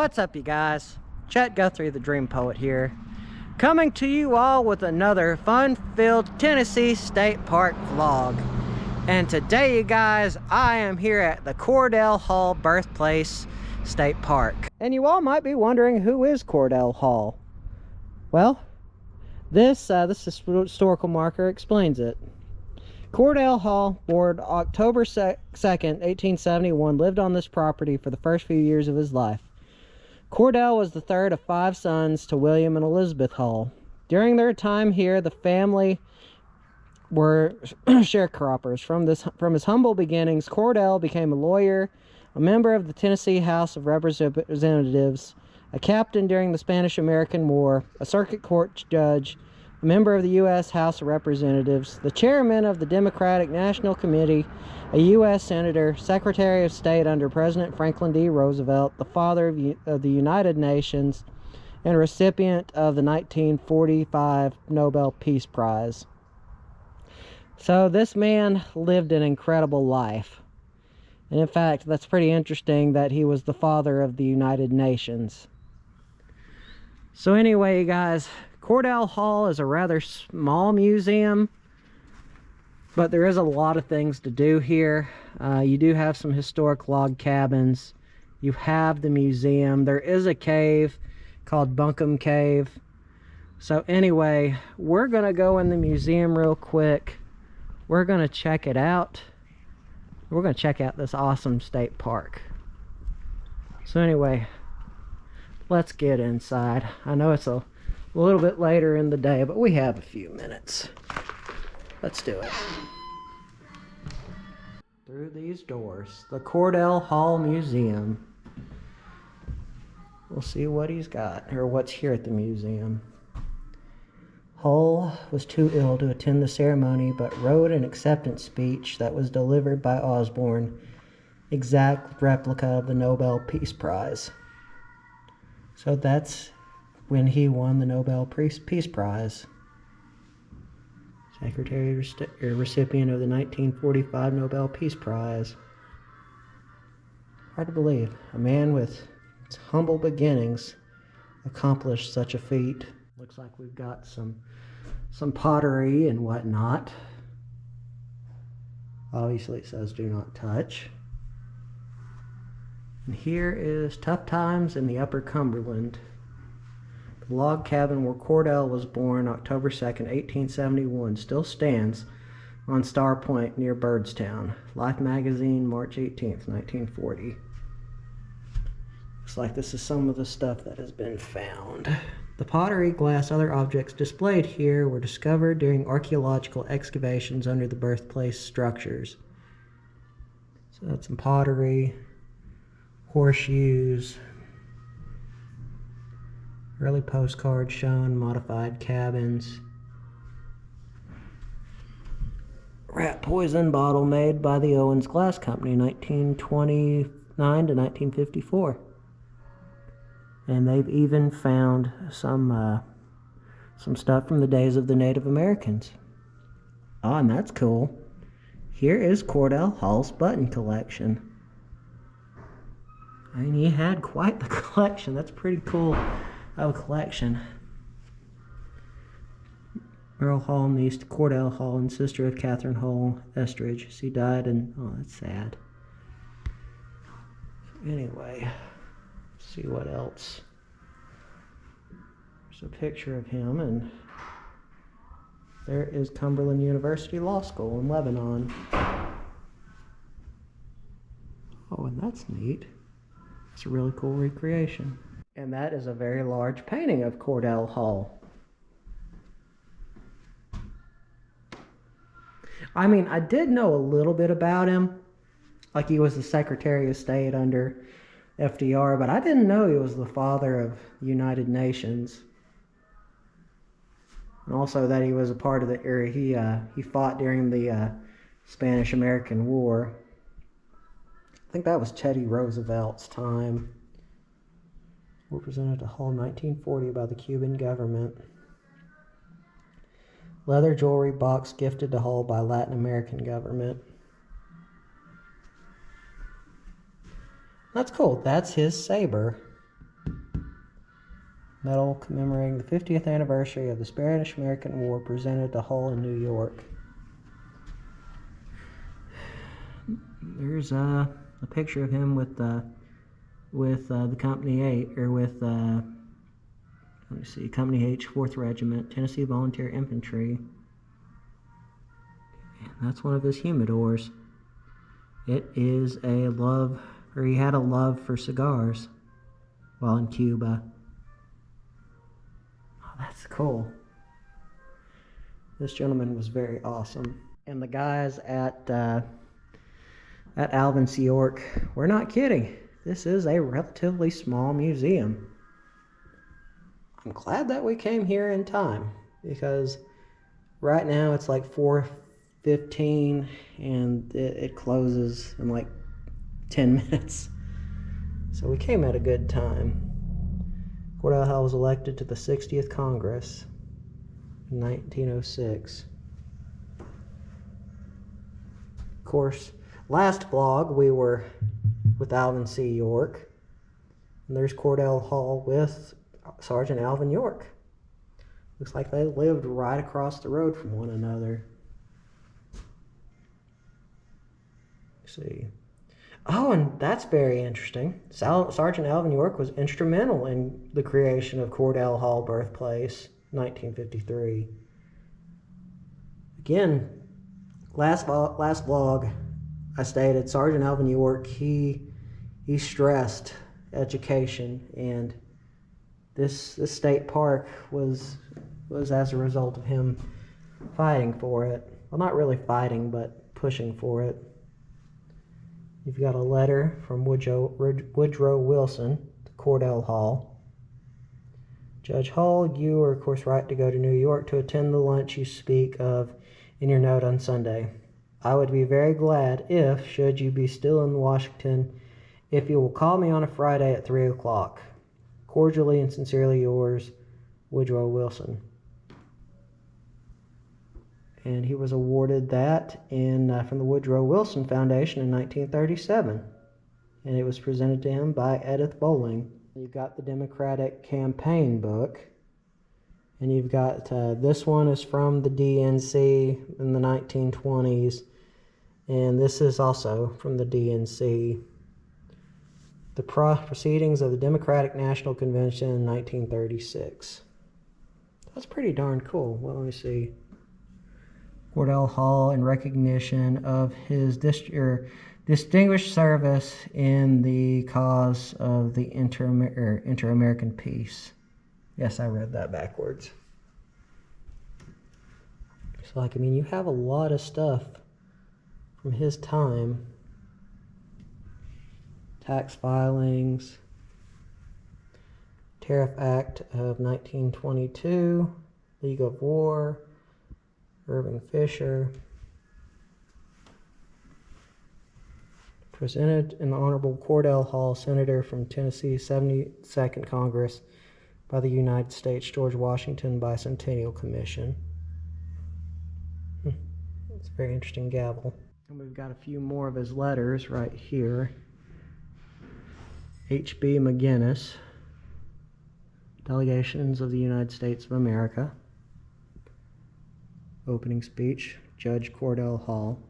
What's up, you guys? Chet-Guthrie, the Dream Poet here, coming to you all with another fun-filled Tennessee State Park vlog. And today, you guys, I am here at the Cordell Hall Birthplace State Park. And you all might be wondering, who is Cordell Hall? Well, this historical marker explains it. Cordell Hall, born October 2nd, 1871, lived on this property for the first few years of his life. Cordell was the third of 5 sons to William and Elizabeth Hall. During their time here, the family were sharecroppers. From his humble beginnings, Cordell became a lawyer, a member of the Tennessee House of Representatives, a captain during the Spanish-American War, a circuit court judge, a member of the U.S. House of Representatives, the chairman of the Democratic National Committee, a U.S. Senator, Secretary of State under President Franklin D. Roosevelt, the father of the United Nations, and a recipient of the 1945 Nobel Peace Prize. So this man lived an incredible life. And in fact, that's pretty interesting that he was the father of the United Nations. So anyway, you guys, Cordell Hall is a rather small museum, but there is a lot of things to do here. You do have some historic log cabins. You have the museum. There is a cave called Bunkum Cave. So anyway, we're going to go in the museum real quick. We're going to check it out. We're going to check out this awesome state park. So anyway, let's get inside. I know it's a little bit later in the day, but we have a few minutes. Let's do it. Through these doors, the Cordell Hall Museum. We'll see what he's got, or what's here at the museum. Hull was too ill to attend the ceremony, but wrote an acceptance speech that was delivered by Osborne, exact replica of the Nobel Peace Prize. So that's when he won the Nobel Peace Prize. Secretary or recipient of the 1945 Nobel Peace Prize. Hard to believe a man with humble beginnings accomplished such a feat. Looks like we've got some pottery and whatnot. Obviously it says do not touch. And here is Tough Times in the Upper Cumberland. The log cabin where Cordell was born October 2nd, 1871 still stands on Star Point near Birdstown. Life magazine, March 18th, 1940. Looks like this is some of the stuff that has been found. The pottery, glass, other objects displayed here were discovered during archaeological excavations under the birthplace structures. So that's some pottery, horseshoes, early postcards shown, modified cabins. Rat poison bottle made by the Owens Glass Company, 1929 to 1954. And they've even found some stuff from the days of the Native Americans. Oh, and that's cool. Here is Cordell Hall's button collection. I mean, he had quite the collection. That's pretty cool of a collection. Earl Hall, niece to Cordell Hall and sister of Catherine Hall Estridge. She died in, oh, that's sad. Anyway, let's see what else. There's a picture of him, and there is Cumberland University Law School in Lebanon. Oh, and that's neat. It's a really cool recreation. And that is a very large painting of Cordell Hall. I mean, I did know a little bit about him. Like he was the Secretary of State under FDR, but I didn't know he was the father of the United Nations. And also that he was a part of the area. He fought during the Spanish-American War. I think that was Teddy Roosevelt's time. Were presented to Hull 1940 by the Cuban government. Leather jewelry box gifted to Hull by Latin American government. That's cool. That's his saber. Medal commemorating the 50th anniversary of the Spanish-American War, presented to Hull in New York. There's a picture of him with the Company 8, or with let me see, Company H, 4th Regiment, Tennessee Volunteer Infantry. And that's one of his humidors. It is a love, or he had a love for cigars while in Cuba. Oh, that's cool. This gentleman was very awesome. And the guys at Alvin C. York, we're not kidding. This is a relatively small museum. I'm glad that we came here in time, because right now it's like 4:15 and it closes in like 10 minutes. So we came at a good time. Cordell Hull was elected to the 60th Congress in 1906. Of course, last vlog we were with Alvin C. York, and there's Cordell Hull with Sergeant Alvin York. Looks like they lived right across the road from one another. Let's see. Oh, and that's very interesting. Sergeant Alvin York was instrumental in the creation of Cordell Hull Birthplace, 1953. Again, last vlog I stated Sergeant Alvin York, he stressed education, and this state park was as a result of him fighting for it. Well, not really fighting, but pushing for it. You've got a letter from Woodrow Wilson to Cordell Hull. Judge Hull, you are of course right to go to New York to attend the lunch you speak of in your note on Sunday. I would be very glad if, should you be still in Washington, if you will call me on a Friday at 3 o'clock. Cordially and sincerely yours, Woodrow Wilson. And he was awarded that from the Woodrow Wilson Foundation in 1937. And it was presented to him by Edith Bowling. You've got the Democratic campaign book. And you've got, this one is from the DNC in the 1920s. And this is also from the DNC. The proceedings of the Democratic National Convention in 1936. That's pretty darn cool. Well, let me see. Cordell Hull, in recognition of his distinguished service in the cause of the inter-American peace. Yes, I read that backwards. So, like, I mean, you have a lot of stuff from his time. Tax filings, Tariff Act of 1922, League of War, Irving Fisher. Presented in the Honorable Cordell Hull, Senator from Tennessee, 72nd Congress, by the United States George Washington Bicentennial Commission. It's a very interesting gavel. And we've got a few more of his letters right here. H.B. McGinnis, Delegations of the United States of America. Opening speech, Judge Cordell Hull.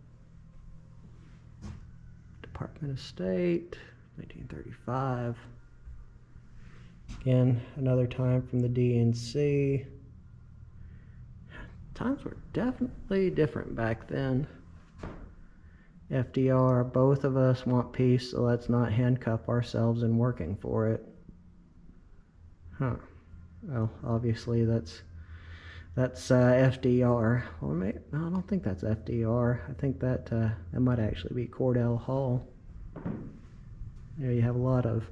Department of State, 1935. Again, another time from the DNC. Times were definitely different back then. FDR, both of us want peace, so let's not handcuff ourselves in working for it. Huh. Well, obviously that's FDR. Or maybe, no, I don't think that's FDR. I think that might actually be Cordell Hull. You know, you have a lot of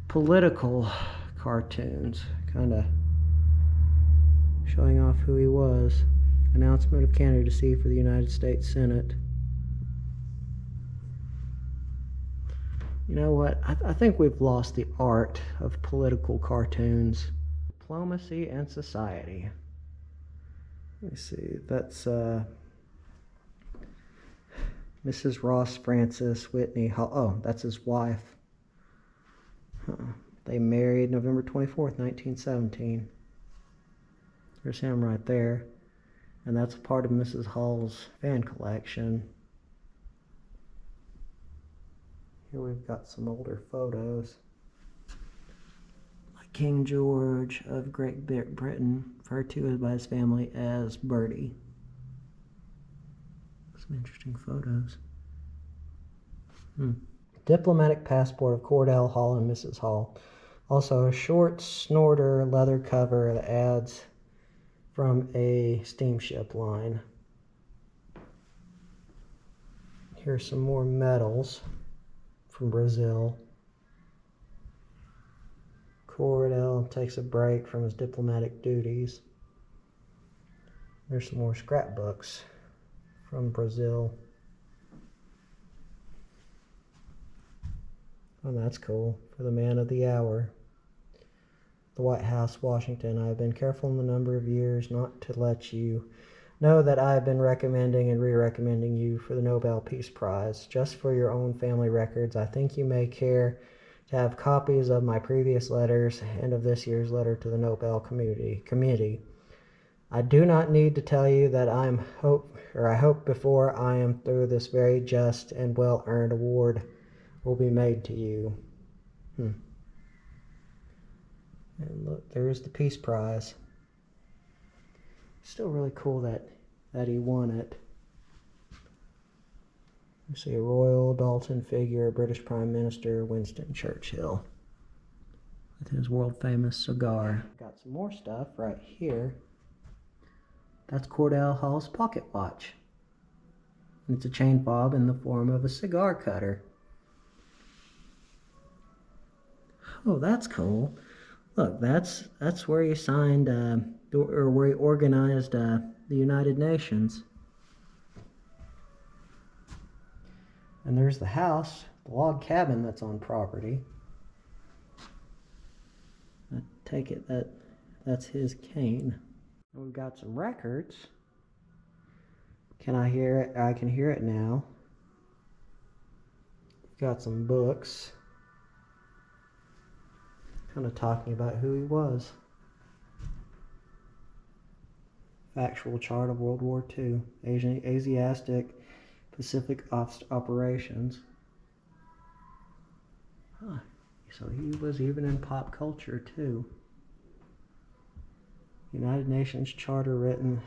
political cartoons, kind of showing off who he was. Announcement of candidacy for the United States Senate. You know what? I think we've lost the art of political cartoons. Diplomacy and society. Let me see. That's Mrs. Ross Frances Whitney Hull. Oh, that's his wife. They married November 24th, 1917. There's him right there. And that's a part of Mrs. Hall's fan collection. Here we've got some older photos. Like King George of Great Britain, referred to by his family as Bertie. Some interesting photos. Diplomatic passport of Cordell Hall and Mrs. Hall. Also a short snorter leather cover that adds from a steamship line. Here's some more medals from Brazil. Cordell takes a break from his diplomatic duties. There's some more scrapbooks from Brazil. Oh, that's cool. For the man of the hour. The White House, Washington. I have been careful in the number of years not to let you know that I have been recommending and re-recommending you for the Nobel Peace Prize. Just for your own family records, I think you may care to have copies of my previous letters and of this year's letter to the Nobel Committee. I do not need to tell you that I hope before I am through this very just and well-earned award will be made to you. And look, there's the Peace Prize. Still really cool that he won it. You see a Royal Dalton figure, British Prime Minister Winston Churchill, with his world-famous cigar. Got some more stuff right here. That's Cordell Hall's pocket watch. And it's a chain fob in the form of a cigar cutter. Oh, that's cool. Look, that's where he signed, or where he organized the United Nations. And there's the house, the log cabin that's on property. I take it that's his cane. And we've got some records. Can I hear it? I can hear it now. We've got some books. Kind of talking about who he was. Factual chart of World War II, Asiatic Pacific operations. So he was even in pop culture too. United Nations Charter written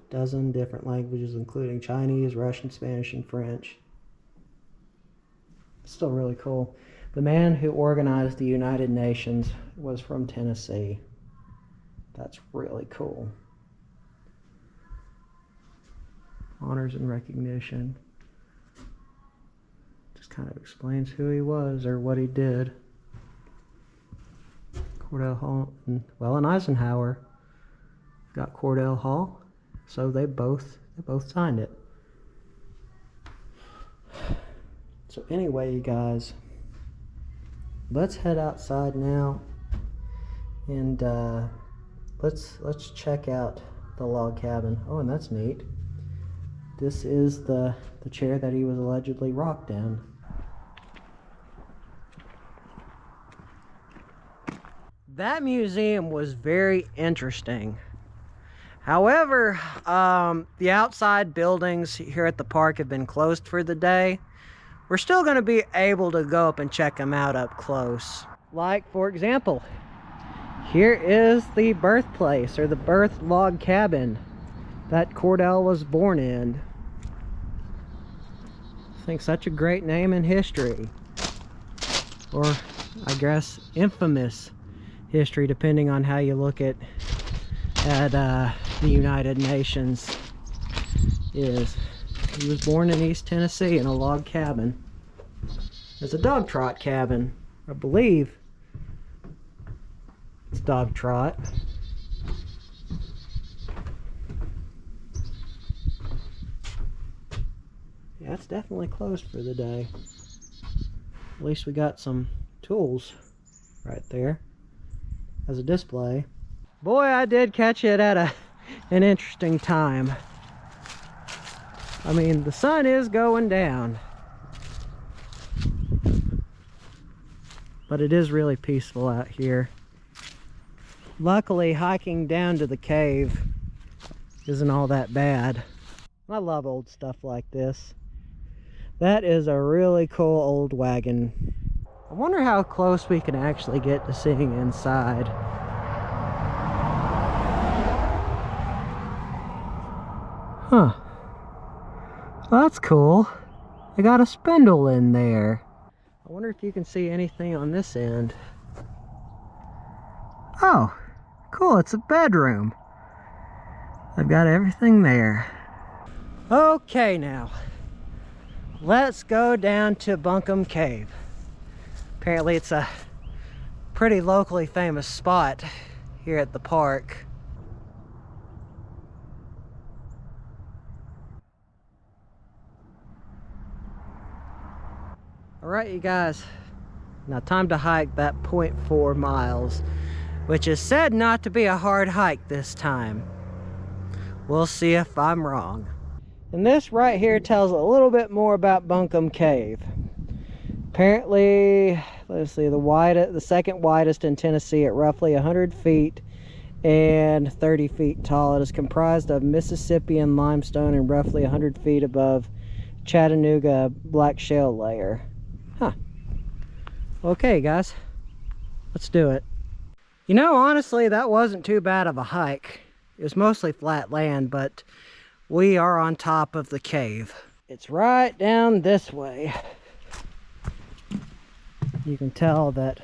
12 different languages, including Chinese, Russian, Spanish, and French. Still really cool. The man who organized the United Nations was from Tennessee. That's really cool. Honors and recognition. Just kind of explains who he was or what he did. Cordell Hall, and Eisenhower got Cordell Hall, so they both signed it. So anyway, you guys, let's head outside now, and let's check out the log cabin. Oh, and that's neat. This is the chair that he was allegedly rocked in. That museum was very interesting. However, the outside buildings here at the park have been closed for the day. We're still going to be able to go up and check them out up close. Like, for example, here is the birthplace, or the birth log cabin that Cordell was born in. I think such a great name in history. Or, I guess, infamous history, depending on how you look at the United Nations. He was born in East Tennessee in a log cabin. It's a dog trot cabin, I believe. It's dog trot. Yeah, it's definitely closed for the day. At least we got some tools right there as a display. Boy, I did catch it at an interesting time. I mean, the sun is going down, but it is really peaceful out here. Luckily, hiking down to the cave isn't all that bad. I love old stuff like this. That is a really cool old wagon. I wonder how close we can actually get to seeing inside. Huh. Well, that's cool. I got a spindle in there. I wonder if you can see anything on this end. Oh, cool, it's a bedroom. I've got everything there. Okay, now let's go down to Bunkum Cave. Apparently it's a pretty locally famous spot here at the park. Alright, you guys, now time to hike that 0.4 miles, which is said not to be a hard hike this time. We'll see if I'm wrong. And this right here tells a little bit more about Bunkum Cave. Apparently, let's see, the second widest in Tennessee at roughly 100 feet and 30 feet tall. It is comprised of Mississippian limestone and roughly 100 feet above Chattanooga black shale layer. Huh. Okay, guys, let's do it. You know, honestly, that wasn't too bad of a hike. It was mostly flat land, but we are on top of the cave. It's right down this way. You can tell that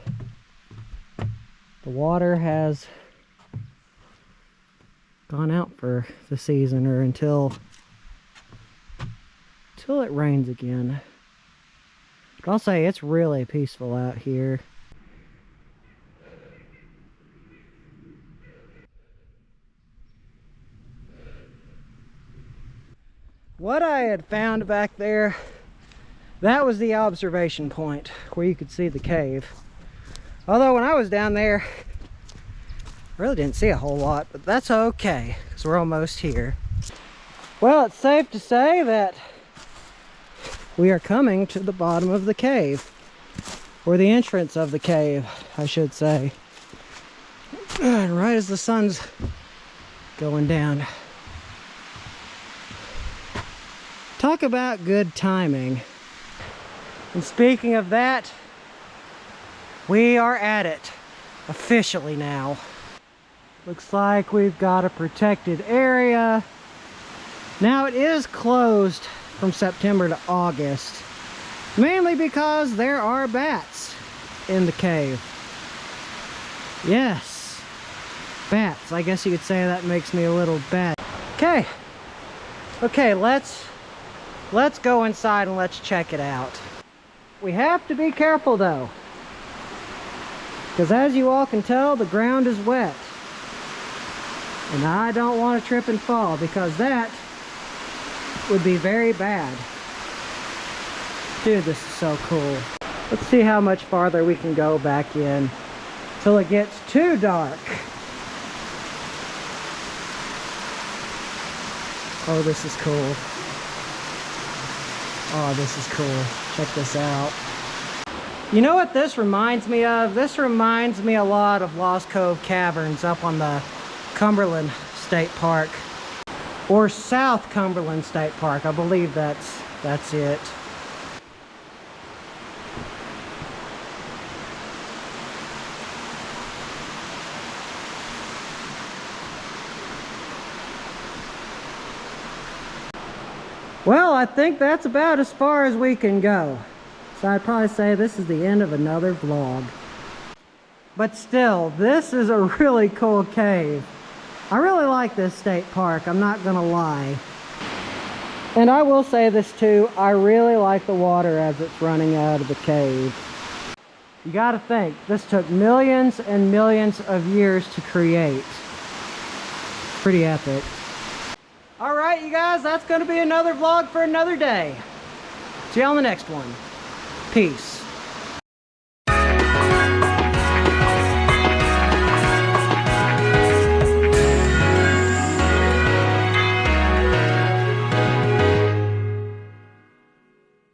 the water has gone out for the season, or until it rains again. But I'll say it's really peaceful out here. What I had found back there, that was the observation point where you could see the cave. Although when I was down there, I really didn't see a whole lot, but that's okay, because we're almost here. Well, it's safe to say that we are coming to the bottom of the cave, or the entrance of the cave, I should say. And right as the sun's going down. Talk about good timing. And speaking of that, we are at it officially now. Looks like we've got a protected area. Now it is closed from September to August, mainly because there are bats in the cave. Yes, bats. I guess you could say that makes me a little bat. Okay, let's go inside and let's check it out. We have to be careful though, because as you all can tell, the ground is wet. And I don't want to trip and fall, because that would be very bad. Dude, this is so cool. Let's see how much farther we can go back in till it gets too dark. Oh, this is cool. Oh, this is cool. Check this out. You know what this reminds me of? This reminds me a lot of Lost Cove Caverns up on the Cumberland State Park, or South Cumberland State Park. I believe that's it. Well, I think that's about as far as we can go. So I'd probably say this is the end of another vlog. But still, this is a really cool cave. I really like this state park, I'm not gonna lie. And I will say this too, I really like the water as it's running out of the cave. You gotta think, this took millions and millions of years to create. Pretty epic. Alright, you guys, that's gonna be another vlog for another day. See you on the next one. Peace.